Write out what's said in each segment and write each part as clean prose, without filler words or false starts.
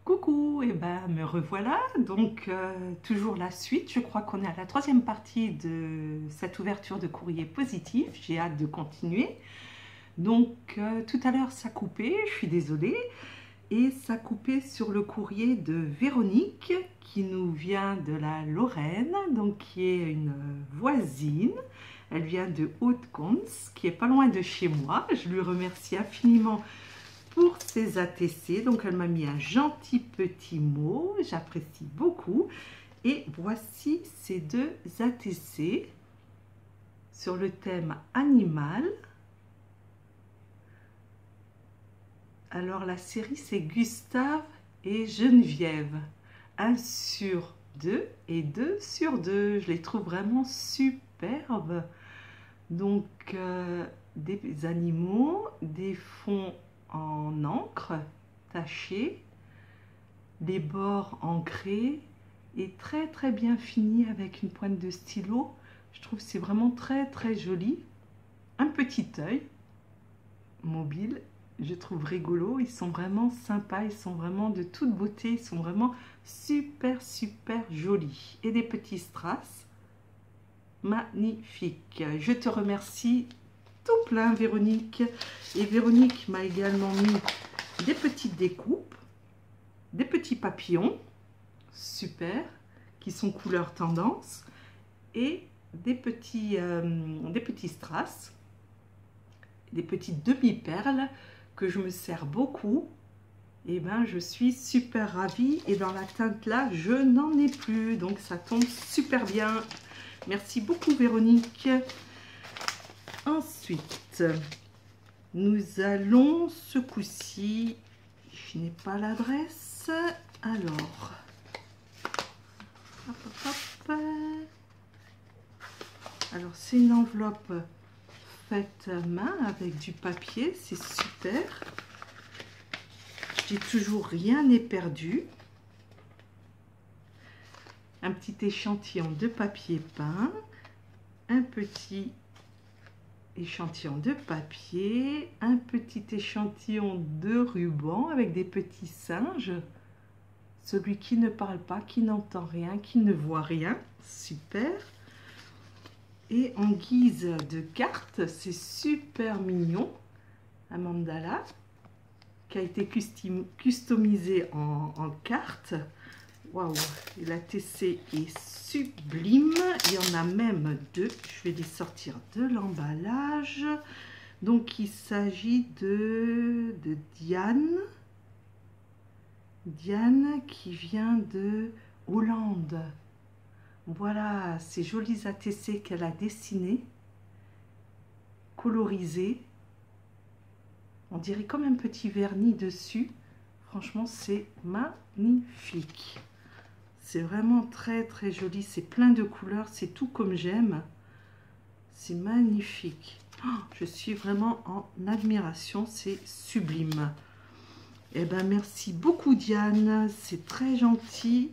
Coucou, et ben me revoilà, donc toujours la suite, je crois qu'on est à la troisième partie de cette ouverture de courrier positif, j'ai hâte de continuer. Donc tout à l'heure ça coupait, je suis désolée, et ça coupait sur le courrier de Véronique qui nous vient de la Lorraine, donc qui est une voisine. Elle vient de Haute-Cons, qui est pas loin de chez moi. Je lui remercie infiniment pour ses ATC. Donc elle m'a mis un gentil petit mot, j'apprécie beaucoup. Et voici ces deux ATC sur le thème animal. Alors la série c'est Gustave et Geneviève. 1 sur 2 et 2 sur 2. Je les trouve vraiment superbes. Donc des animaux, des fonds en encre taché, les bords ancrés et très bien fini avec une pointe de stylo. Je trouve que c'est vraiment très joli. Un petit œil mobile, je trouve rigolo. Ils sont vraiment sympas, ils sont vraiment de toute beauté, ils sont vraiment super jolis. Et des petits strass magnifiques. Je te remercie tout plein Véronique. Et Véronique m'a également mis des petites découpes, des petits papillons, super, qui sont couleur tendance, et des petits strass, des petites demi-perles que je me sers beaucoup. Et ben je suis super ravie, et dans la teinte là je n'en ai plus, donc ça tombe super bien. Merci beaucoup Véronique. Ensuite, nous allons ce coup-ci, je n'ai pas l'adresse, alors, alors c'est une enveloppe faite main avec du papier, c'est super. J'ai toujours rien n'est perdu. Un petit échantillon de papier peint, un petit échantillon de papier, un petit échantillon de ruban avec des petits singes, celui qui ne parle pas, qui n'entend rien, qui ne voit rien, super. Et en guise de carte, c'est super mignon, un mandala qui a été customisé en carte. Waouh, la TC est sublime. Il y en a même deux. Je vais les sortir de l'emballage. Donc, il s'agit de Diane. Diane qui vient de Hollande. Voilà, ces jolis ATC qu'elle a dessinés, colorisés. On dirait comme un petit vernis dessus. Franchement, c'est magnifique. C'est vraiment très joli, c'est plein de couleurs, c'est tout comme j'aime. C'est magnifique. Oh, je suis vraiment en admiration, c'est sublime. Eh ben merci beaucoup Diane, c'est très gentil.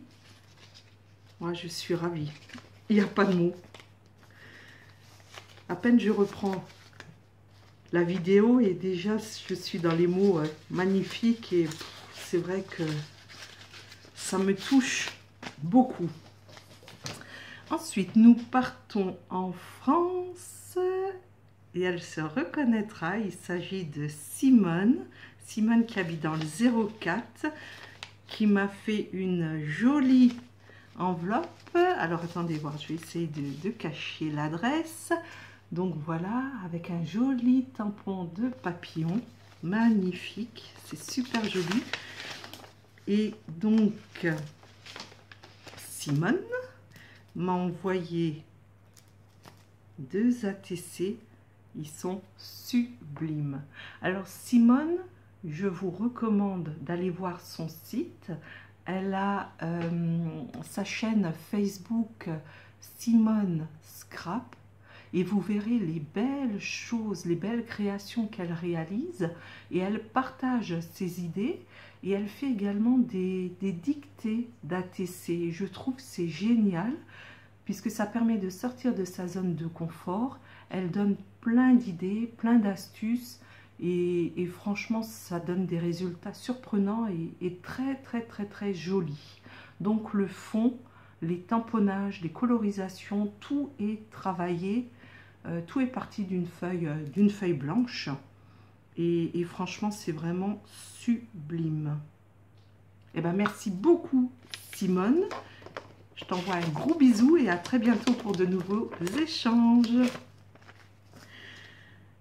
Moi je suis ravie. Il n'y a pas de mots. À peine je reprends la vidéo et déjà je suis dans les mots magnifiques, et c'est vrai que ça me touche beaucoup. Ensuite, nous partons en France et elle se reconnaîtra. Il s'agit de Simone. Simone qui habite dans le 04, qui m'a fait une jolie enveloppe. Alors, attendez voir, je vais essayer de cacher l'adresse. Donc, voilà, avec un joli tampon de papillon. Magnifique, c'est super joli. Et donc, Simone m'a envoyé deux ATC, ils sont sublimes. Alors Simone, je vous recommande d'aller voir son site. Elle a sa chaîne Facebook Simone Scrap, et vous verrez les belles choses, les belles créations qu'elle réalise, et elle partage ses idées. Et elle fait également des dictées d'ATC. Je trouve que c'est génial, puisque ça permet de sortir de sa zone de confort. Elle donne plein d'idées, plein d'astuces. Et franchement, ça donne des résultats surprenants et très très très très jolis. Donc le fond, les tamponnages, les colorisations, tout est travaillé, tout est parti d'une feuille blanche. Et franchement, c'est vraiment sublime. Eh ben, merci beaucoup, Simone. Je t'envoie un gros bisou et à très bientôt pour de nouveaux échanges.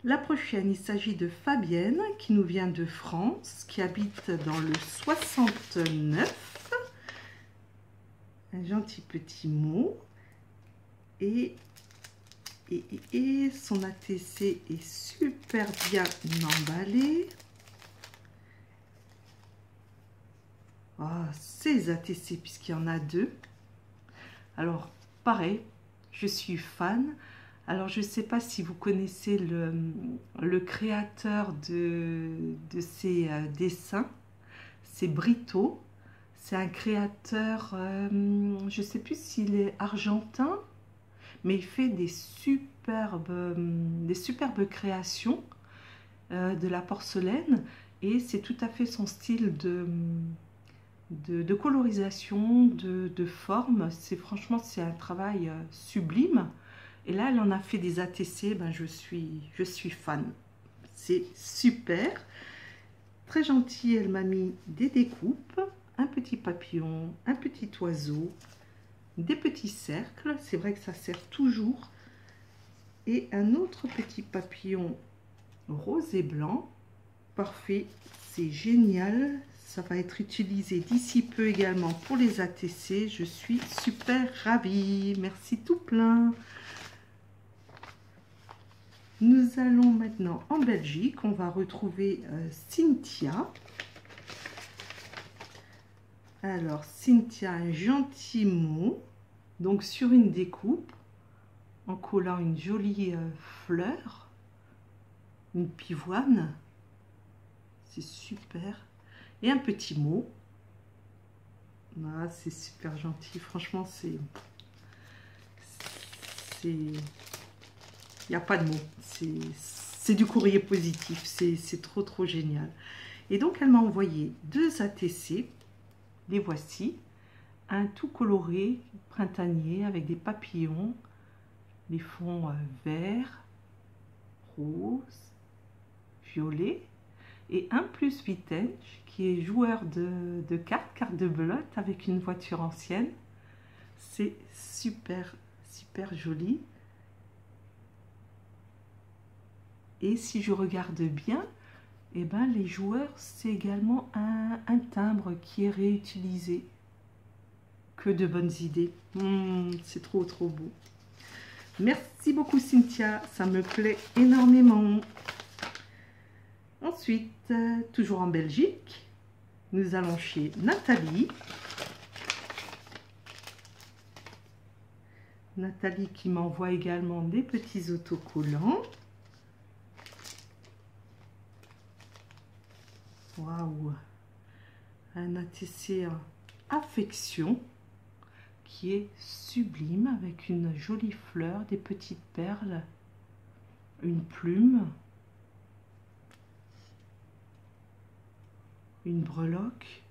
La prochaine, il s'agit de Fabienne, qui nous vient de France, qui habite dans le 69. Un gentil petit mot. Et son ATC est super bien emballé. Oh, ces ATC, puisqu'il y en a deux. Alors, pareil, je suis fan. Alors, je ne sais pas si vous connaissez le créateur de ces dessins. C'est Brito. C'est un créateur, je ne sais plus s'il est argentin, mais il fait des superbes créations de la porcelaine. Et c'est tout à fait son style de colorisation, de forme. Franchement, c'est un travail sublime. Et là, elle en a fait des ATC, ben, je suis fan. C'est super. Très gentil, elle m'a mis des découpes, un petit papillon, un petit oiseau, des petits cercles. C'est vrai que ça sert toujours. Et un autre petit papillon rose et blanc. Parfait, c'est génial. Ça va être utilisé d'ici peu également pour les ATC. Je suis super ravie. Merci tout plein. Nous allons maintenant en Belgique. On va retrouver Cynthia. Alors, Cynthia, un gentil mot. Donc, sur une découpe, en collant une jolie fleur, une pivoine. C'est super. Et un petit mot. Ah, c'est super gentil. Franchement, il n'y a pas de mots. C'est du courrier positif. C'est trop, trop génial. Et donc, elle m'a envoyé deux ATC. Les voici. Un tout coloré, printanier, avec des papillons. Les fonds vert, rose, violet. Et un plus vintage, qui est joueur de cartes de belote, avec une voiture ancienne. C'est super, super joli. Et si je regarde bien, eh ben, les joueurs, c'est également un timbre qui est réutilisé. Que de bonnes idées. C'est trop, trop beau. Merci beaucoup, Cynthia. Ça me plaît énormément. Ensuite, toujours en Belgique, nous allons chez Nathalie. Nathalie qui m'envoie également des petits autocollants. Waouh! Un ATC affection qui est sublime avec une jolie fleur, des petites perles, une plume, une breloque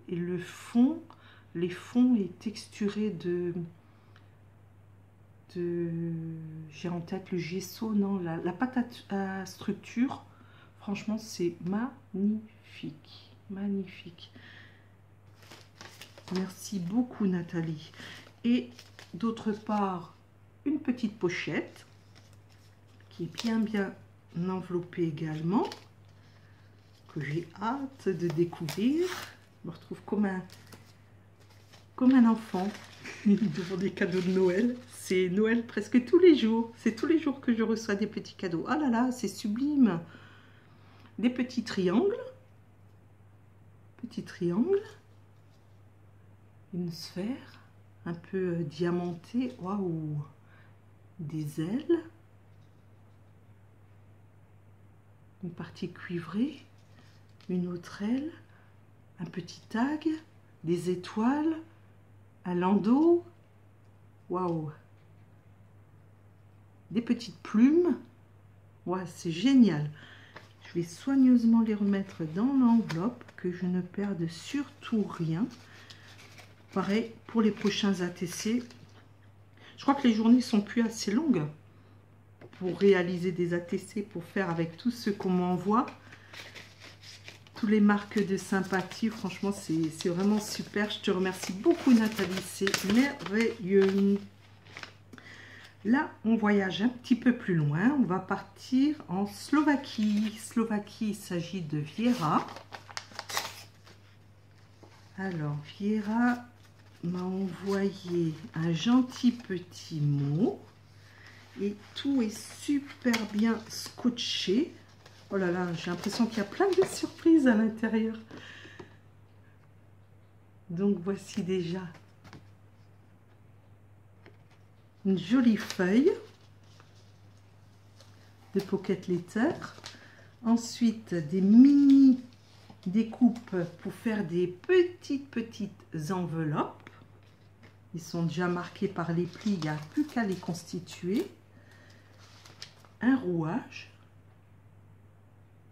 et le fond, les fonds est texturé j'ai en tête le gesso, non, la pâte à structure. Franchement, c'est magnifique, magnifique. Merci beaucoup, Nathalie. Et d'autre part, une petite pochette qui est bien enveloppée également, que j'ai hâte de découvrir. Je me retrouve comme un enfant devant des cadeaux de Noël. C'est Noël presque tous les jours. C'est tous les jours que je reçois des petits cadeaux. Ah là là, c'est sublime. Des petits triangles. Petits triangles. Une sphère un peu diamantée. Waouh! Des ailes. Une partie cuivrée. Une autre aile. Un petit tag. Des étoiles. Un landau. Waouh! Des petites plumes. Ouais, c'est génial. Je vais soigneusement les remettre dans l'enveloppe, que je ne perde surtout rien. Pareil pour les prochains ATC. Je crois que les journées sont plus assez longues pour réaliser des ATC, pour faire avec tout ce qu'on m'envoie. Toutes les marques de sympathie, franchement, c'est vraiment super. Je te remercie beaucoup, Nathalie, c'est merveilleux. Là, on voyage un petit peu plus loin. On va partir en Slovaquie. Slovaquie, il s'agit de Viera. Alors, Viera m'a envoyé un gentil petit mot. Et tout est super bien scotché. Oh là là, j'ai l'impression qu'il y a plein de surprises à l'intérieur. Donc voici déjà une jolie feuille de pocket letter. Ensuite, des mini découpes pour faire des petites enveloppes. Ils sont déjà marqués par les plis, il n'y a plus qu'à les constituer. Un rouage.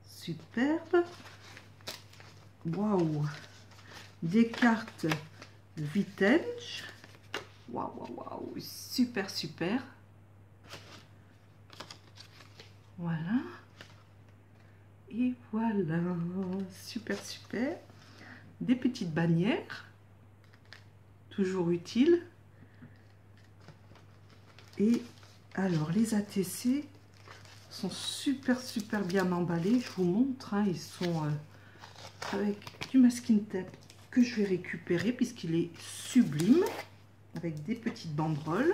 Superbe. Waouh. Des cartes vintage. Waouh. Super. Voilà. Et voilà. Super. Des petites bannières. Toujours utiles. Et alors, les ATC sont super bien emballés. Je vous montre, hein, ils sont avec du masking tape que je vais récupérer puisqu'il est sublime, avec des petites banderoles.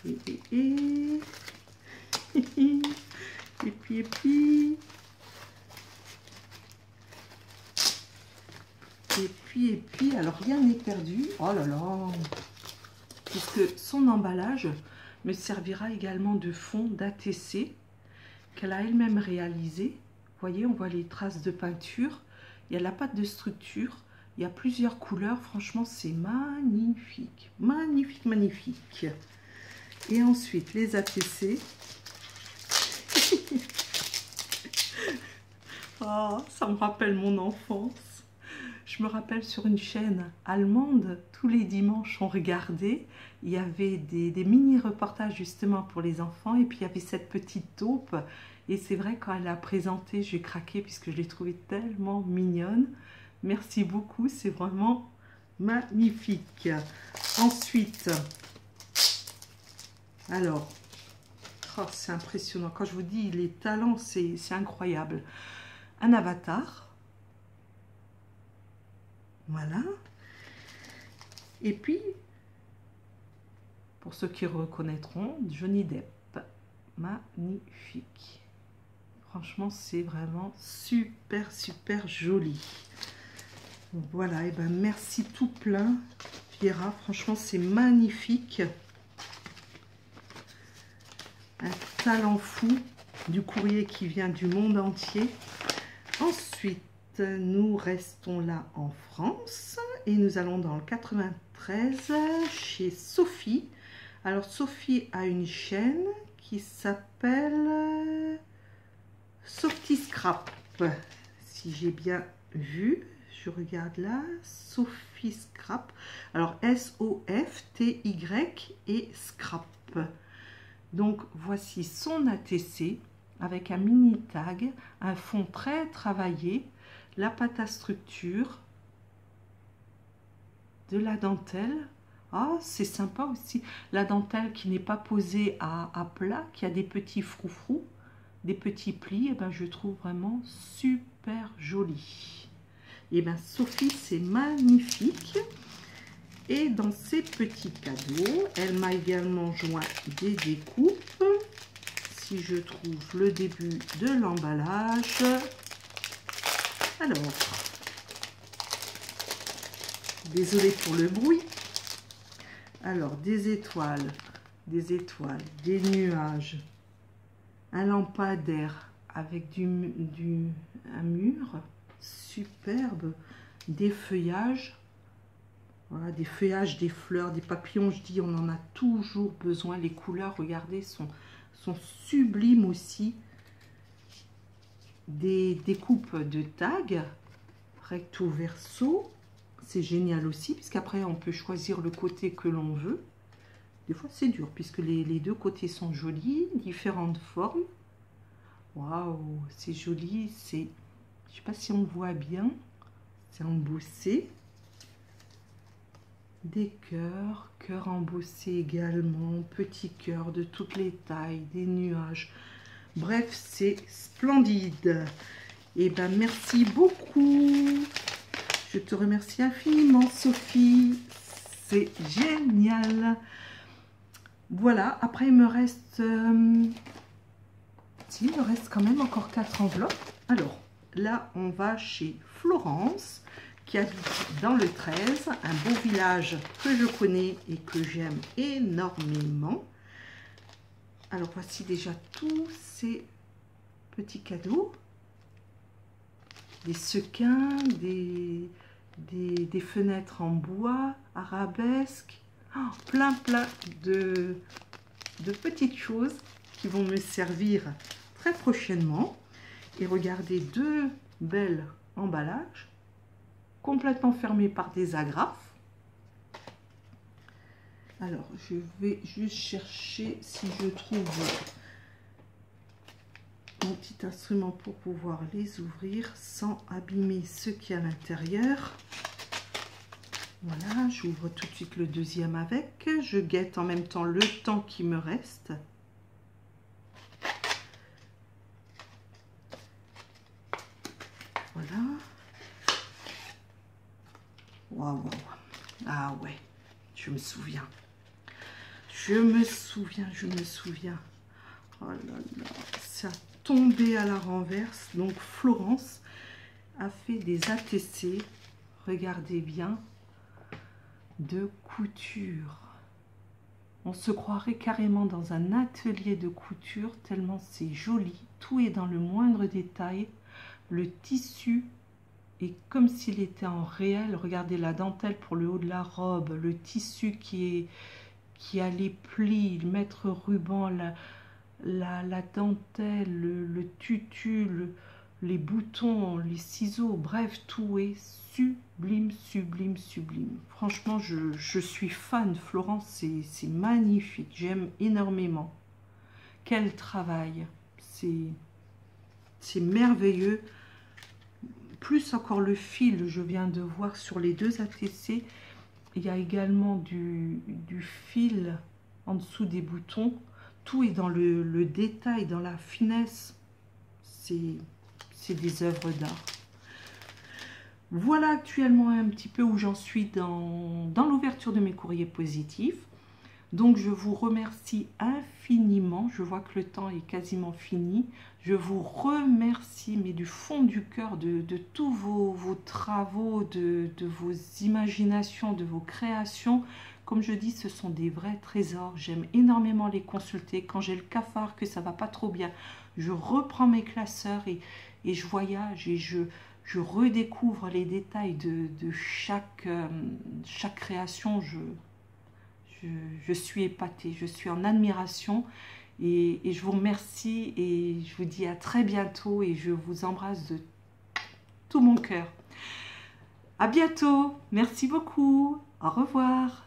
Et puis, alors rien n'est perdu. Oh là là, puisque son emballage me servira également de fond d'ATC qu'elle a elle-même réalisé. Vous voyez, on voit les traces de peinture. Il y a la pâte de structure. Il y a plusieurs couleurs. Franchement, c'est magnifique. Magnifique. Et ensuite, les ATC. Oh, ça me rappelle mon enfance. Je me rappelle sur une chaîne allemande, tous les dimanches on regardait, il y avait des mini-reportages justement pour les enfants et puis il y avait cette petite taupe et c'est vrai quand elle a présenté, j'ai craqué puisque je l'ai trouvée tellement mignonne. Merci beaucoup, c'est vraiment magnifique. Ensuite, alors, oh, c'est impressionnant, quand je vous dis les talents, c'est incroyable. Un avatar. Voilà. Et puis, pour ceux qui reconnaîtront, Johnny Depp. Magnifique. Franchement, c'est vraiment super joli. Voilà, et ben merci tout plein, Viera. Franchement, c'est magnifique. Un talent fou du courrier qui vient du monde entier. Ensuite, nous restons là en France et nous allons dans le 93 chez Sophie. Alors Sophie a une chaîne qui s'appelle Softy Scrap, si j'ai bien vu. Je regarde là, Sophie Scrap. Alors S-O-F-T-Y et Scrap. Donc voici son ATC avec un mini tag, un fond très travaillé, la pâte à structure, de la dentelle. Ah, c'est sympa aussi. La dentelle qui n'est pas posée à plat, qui a des petits froufrous, des petits plis. Et ben, je trouve vraiment super joli. Et ben, Sophie, c'est magnifique. Et dans ces petits cadeaux, elle m'a également joint des découpes. Si je trouve le début de l'emballage. Alors, désolée pour le bruit. Alors, des étoiles, des nuages, un lampadaire avec un mur superbe, des feuillages, voilà, des feuillages, des fleurs, des papillons. Je dis, on en a toujours besoin. Les couleurs, regardez, sont sont sublimes aussi. Des découpes de tags recto verso, c'est génial aussi, puisqu'après on peut choisir le côté que l'on veut. Des fois c'est dur, puisque les deux côtés sont jolis, différentes formes. Waouh, c'est joli, c'est, je sais pas si on voit bien, c'est embossé. Des cœurs, cœurs embossés également, petits cœurs de toutes les tailles, des nuages. Bref, c'est splendide. Et ben merci beaucoup. Je te remercie infiniment, Sophie. C'est génial. Voilà, après il me reste... si, il me reste quand même encore 4 enveloppes. Alors, là, on va chez Florence, qui habite dans le 13, un beau village que je connais et que j'aime énormément. Alors, voici déjà tous ces petits cadeaux. Des sequins, des fenêtres en bois, arabesques, oh, plein de petites choses qui vont me servir très prochainement. Et regardez, 2 belles emballages, complètement fermés par des agrafes. Alors, je vais juste chercher si je trouve mon petit instrument pour pouvoir les ouvrir sans abîmer ce qu'il y a à l'intérieur. Voilà, j'ouvre tout de suite le deuxième avec. Je guette en même temps le temps qui me reste. Voilà. Waouh, waouh. Ah ouais, je me souviens. Je me souviens. Oh là là, ça a tombé à la renverse. Donc Florence a fait des ATC, regardez bien, de couture. On se croirait carrément dans un atelier de couture, tellement c'est joli. Tout est dans le moindre détail. Le tissu est comme s'il était en réel. Regardez la dentelle pour le haut de la robe, le tissu qui a les plis, le maître ruban, la dentelle, le tutu, les boutons, les ciseaux, bref, tout est sublime, sublime, sublime. Franchement, je suis fan, Florence, c'est magnifique, j'aime énormément. Quel travail, c'est merveilleux. Plus encore le fil, je viens de voir sur les 2 ATC, il y a également du fil en dessous des boutons. Tout est dans le détail, dans la finesse. C'est des œuvres d'art. Voilà actuellement un petit peu où j'en suis dans l'ouverture de mes courriers positifs. Donc je vous remercie infiniment. Je vois que le temps est quasiment fini. Je vous remercie, mais du fond du cœur, de tous vos travaux, de vos imaginations, de vos créations. Comme je dis, ce sont des vrais trésors. J'aime énormément les consulter. Quand j'ai le cafard, que ça va pas trop bien, je reprends mes classeurs et je voyage et je redécouvre les détails de chaque création. Je suis épatée, je suis en admiration et je vous remercie et je vous dis à très bientôt et je vous embrasse de tout mon cœur. À bientôt, merci beaucoup, au revoir.